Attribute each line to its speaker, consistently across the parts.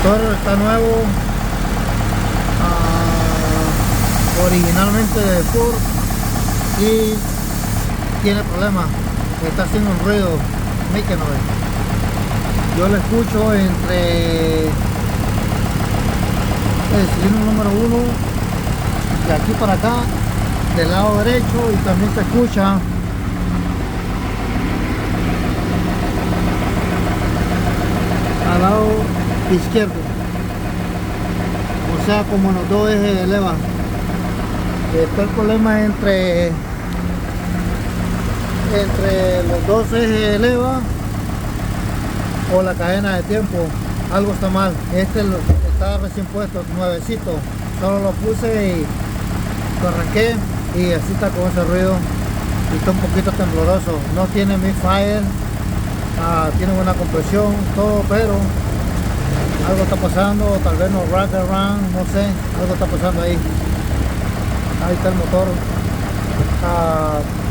Speaker 1: motor está nuevo, originalmente de Ford, y tiene problemas, está haciendo un ruido muy que no ve. Yo lo escucho entre el cilindro número 1 de aquí para acá, del lado derecho, y también se escucha al lado izquierdo, o sea, como en los dos ejes de leva. Está el problema entre los dos ejes de leva o la cadena de tiempo. Algo está mal. Este está recién puesto, nuevecito, solo lo puse y lo arranqué, y así está con ese ruido, y está un poquito tembloroso. No tiene misfire, tiene buena compresión, todo, pero algo está pasando, tal vez no rack around, no sé, algo está pasando ahí. Ahí está el motor,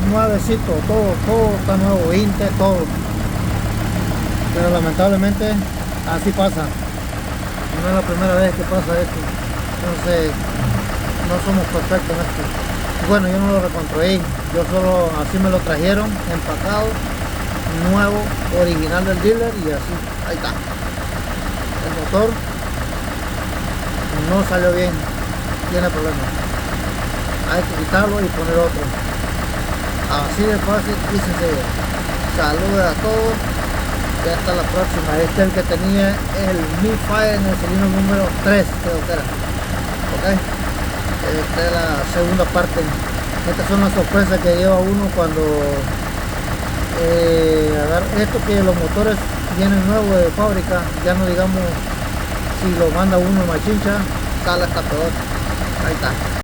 Speaker 1: nuevecito, todo está nuevo, inte, todo. Pero lamentablemente así pasa. No es la primera vez que pasa esto. Entonces no somos perfectos en esto. Bueno, yo no lo reconstruí, yo solo así me lo trajeron, empacado, nuevo, original del dealer, y así, ahí está. El motor no salió bien, tiene problemas. Hay que quitarlo y poner otro. Así de fácil y sencillo. Saludos a todos y hasta la próxima. Este es el que tenía el misfire en el cilindro número 3, creo que era. Ok, esta es la segunda parte. Estas son las sorpresas que lleva uno cuando agarra esto, que los motores vienen nuevos de fábrica. Ya no digamos si lo manda uno machincha, sale hasta peor. Ahí está.